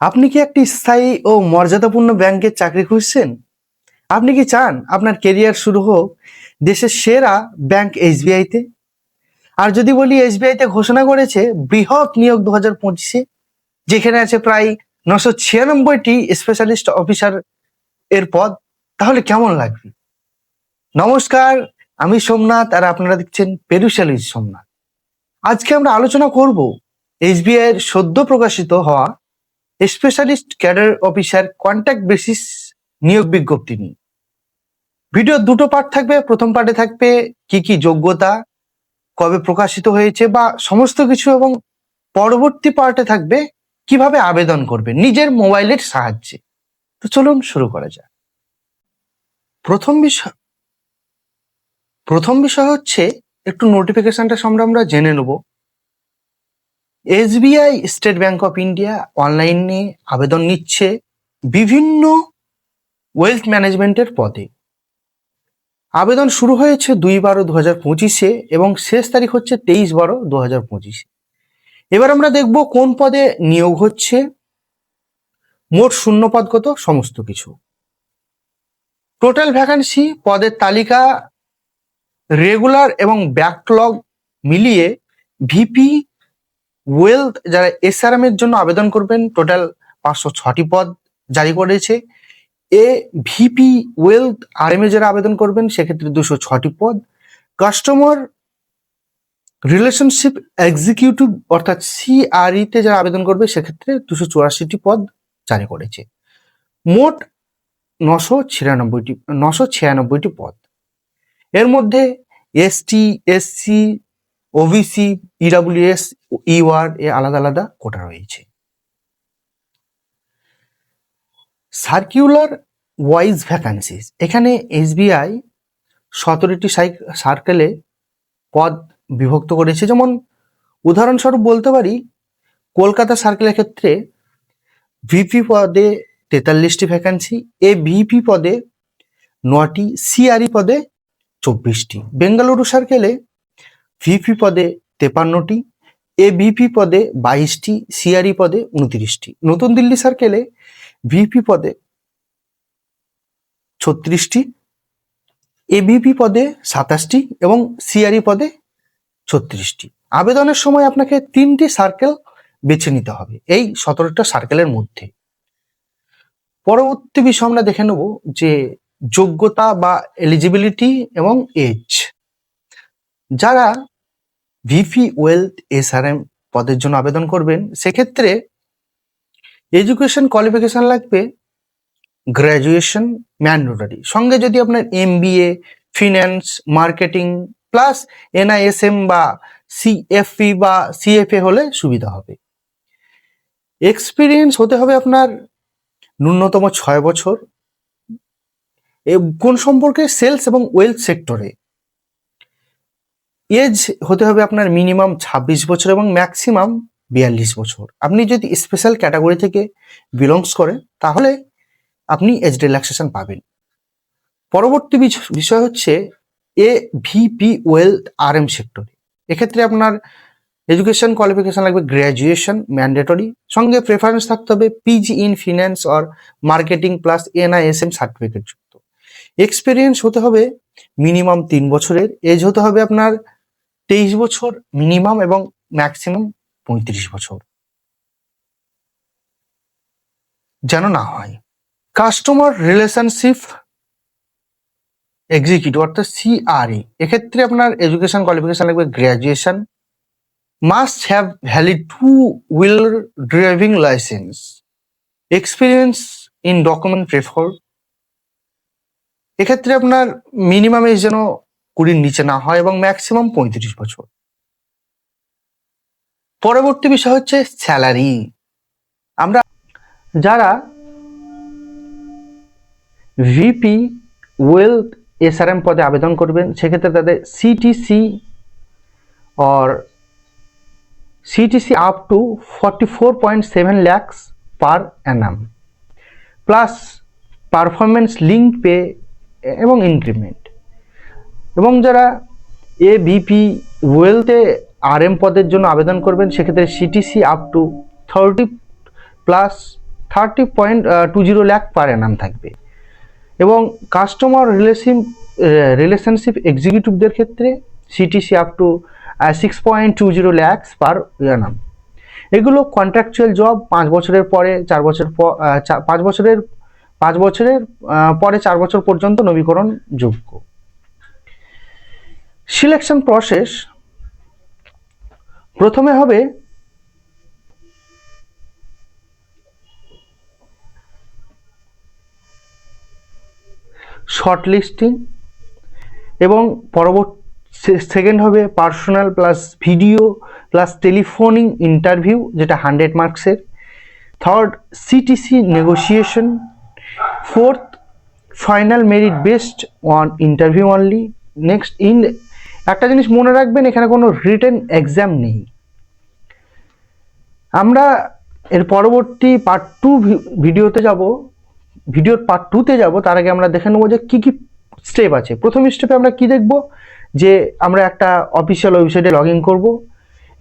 আপনি কি একটি স্থায়ী ও মর্যাদাপূর্ণ ব্যাংকের চাকরি খুঁজছেন? আপনি কি চান আপনার কেরিয়ার শুরু হোক দেশের সেরা ব্যাংক এসবিআইতে? আর যদি বলি এসবিআইতে ঘোষণা করেছে বৃহৎ নিয়োগ 2025-এ, যেখানে আছে প্রায় 996টি স্পেশালিস্ট অফিসার এর পদ, তাহলে কেমন লাগবে? নমস্কার, আমি সোমনাথ আর আপনারা দেখছেন পেরুশালী সোমনাথ। আজকে আমরা আলোচনা করব এসবিআই এর সদ্য প্রকাশিত হওয়া specialist cadre officer contact basis নিয়োগ বিজ্ঞপ্তি নিয়ে। ভিডিও দুটো পার্ট থাকবে। প্রথম পার্টে থাকবে কি কি যোগ্যতা, কবে প্রকাশিত হয়েছে বা সমস্ত কিছু, এবং পরবর্তী পার্টে থাকবে কিভাবে আবেদন করবে নিজের মোবাইলের সাহায্যে। তো চলুন শুরু করা যাক। প্রথম বিষয় হচ্ছে একটু নোটিফিকেশনটা আমরা জেনে নেব। SBI state bank of India অনলাইনে আবেদন নিচ্ছে বিভিন্ন ওয়েলথ ম্যানেজমেন্টের পদে। আবেদন শুরু হয়েছে 2/12/2025-এ এবং শেষ তারিখ হচ্ছে 23/12/2025-এ। এবার আমরা দেখব কোন পদে নিয়োগ হচ্ছে, মোট শূন্যপদ কত, সমস্ত কিছু। টোটাল ভ্যাকান্সি, পদের তালিকা, রেগুলার এবং ব্যাকলগ মিলিয়ে ভিপি ওয়েলথ যারা এসআরএম এর জন্য আবেদন করবেন, টোটাল 506টি পদ জারি করেছে। এ ভিপি ওয়েলথ আরএম এ যারা আবেদন করবেন সেক্ষেত্রে 206টি পদ। কাস্টমার রিলেশনশিপ এক্সিকিউটিভ অর্থাৎ সিআরই তে যারা আবেদন করবে সেক্ষেত্রে 284টি পদ জারি করেছে। মোট 996টি পদ। এর মধ্যে এসটি, এসসি, ওবিসি, ইডব্লিউএস, ইওয়ার এ আলাদা আলাদা কোটা রয়েছে। সার্কুলার ওয়াইজ ভ্যাকান্সিস, এখানে এসবিআই 17টি সার্কেলে পদ বিভক্ত করেছে। যেমন উদাহরণস্বরূপ বলতে পারি, কলকাতা সার্কেলের ক্ষেত্রে ভিপি পদে 43টি ভ্যাকান্সি, এ ভিপি পদে 9টি, সিআরই পদে 24টি। বেঙ্গালুরু সার্কেলে ভিপি পদে 53টি, এ ভিপি পদে 22টি, সিআরই পদে 29টি। নতুন দিল্লি সার্কেলে ভিপি পদে 36টি, এবিপি পদে 27টি এবং সিআরই পদে 36টি। আবেদনের সময় আপনাকে 3টি সার্কেল বেছে নিতে হবে এই 17টা সার্কেলের মধ্যে। পরবর্তী বিষয় আমরা দেখে নেব যে যোগ্যতা বা এলিজিবিলিটি এবং এজ। যারা ভিপি ওয়েলথ এসআরএম পদের জন্য আবেদন করবেন সেক্ষেত্রে এডুকেশন কোয়ালিফিকেশন লাগবে গ্র্যাজুয়েশন ম্যান্ডেটরি, সঙ্গে যদি আপনার MBA, finance, marketing plus NISM বা সিএফপি বা সিএফএ হলে সুবিধা হবে। এক্সপিরিয়েন্স হতে হবে আপনার ন্যূনতম 6 বছর কোন সম্পর্কে, সেলস এবং ওয়েলথ সেক্টরে। এজ হতে হবে আপনার মিনিমাম 26 বছর এবং ম্যাক্সিমাম 42 বছর। আপনি যদি স্পেশাল ক্যাটাগরি থেকে বিলংস করেন তাহলে আপনি এজ রিল্যাক্সেশন পাবেন। পরবর্তী বিষয় হচ্ছে এ ভিপি ওয়েলথ আরএম সেক্টরে। এক্ষেত্রে আপনার এডুকেশন কোয়ালিফিকেশন লাগবে গ্র্যাজুয়েশন ম্যান্ডেটরি, সঙ্গে প্রেফারেন্স থাকতে হবে PG in finance or marketing plus NISM certificate যুক্ত। এক্সপিরিয়েন্স হতে হবে মিনিমাম 3 বছরের। এজ হতে হবে আপনার 23 বছর মিনিমাম এবং ম্যাক্সিমাম 35 বছর যেন না হয়। কাস্টমার রিলেশনশিপ এক্সিকিউটিভ অর্থাৎ সিআরই, এক্ষেত্রে আপনার এডুকেশন কোয়ালিফিকেশন লাগবে graduation, must have valid 2 wheeler driving licence, experience in document prefer. এক্ষেত্রে আপনার মিনিমাম এজ যেন 20-র নিচে না হয় এবং ম্যাক্সিমাম 35 বছর। পরবর্তী বিষয় হচ্ছে স্যালারি। আমরা যারা ভিপি ওয়েলথ এসআরএম পদে আবেদন করবেন সেক্ষেত্রে তাদের সিটিসি আপ টু 44.7 lakhs পার Anam plus performance link pay এবং ইনক্রিমেন্ট। এবং যারা এ ভিপি ওয়েলথে আরএম পদের জন্য আবেদন করবেন সেক্ষেত্রে CTC up to 30 plus 30.20 lakh per annum থাকবে। এবং কাস্টমার রিলেশনশিপ এক্সিকিউটিভদের ক্ষেত্রে CTC up to 6.20 lakhs per annum. এগুলো কন্ট্রাকচুয়াল জব, 5 বছরের পরে 4 বছর 5 বছরের পরে 4 বছর পর্যন্ত নবীকরণ যোগ্য। সিলেকশন প্রসেস প্রথমে হবে শর্ট লিস্টিং এবং সেকেন্ড হবে personal plus video plus telephoning interview, যেটা 100 মার্কসের। Third CTC negotiation. Fourth final merit based on interview only. Next একটা জিনিস মনে রাখবেন, এখানে কোনো রিটেন এক্সাম নেই। আমরা এর পরবর্তী পার্ট 2 ভিডিওতে যাব, ভিডিওর পার্ট 2তে যাব। তার আগে আমরা দেখে নেবো যে কী কী স্টেপ আছে। প্রথম স্টেপে আমরা কি দেখব, যে আমরা একটা অফিসিয়াল ওয়েবসাইটে লগ ইন করবো।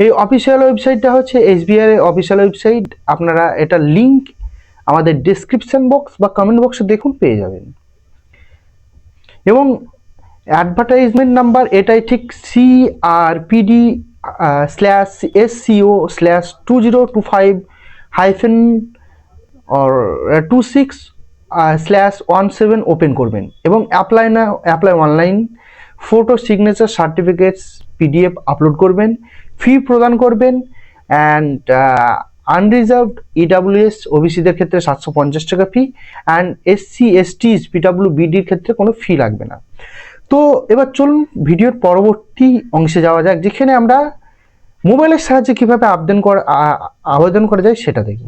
এই অফিসিয়াল ওয়েবসাইটটা হচ্ছে এসবিআই এর অফিসিয়াল ওয়েবসাইট। আপনারা এটা লিঙ্ক আমাদের ডেসক্রিপশন বক্স বা কমেন্ট বক্সে দেখুন, পেয়ে যাবেন। এবং অ্যাডভার্টাইজমেন্ট নাম্বার এটাই ঠিক CRPD/SCO/2025-26/17 ওপেন করবেন এবং apply online. Photo, signature, certificates, PDF upload করবেন, ফি প্রদান করবেন। অ্যান্ড আনরিজার্ভড ইডাব্লিউএস ওবিসিদের ক্ষেত্রে 750 টাকা ফি, অ্যান্ড SC STs PWBDর ক্ষেত্রে কোনো ফি লাগবে না। তো এবার চলুন ভিডিওর পরবর্তী অংশে যাওয়া যাক, যেখানে আমরা মোবাইলের সাহায্যে কীভাবে আবেদন করা যায় সেটা দেখব।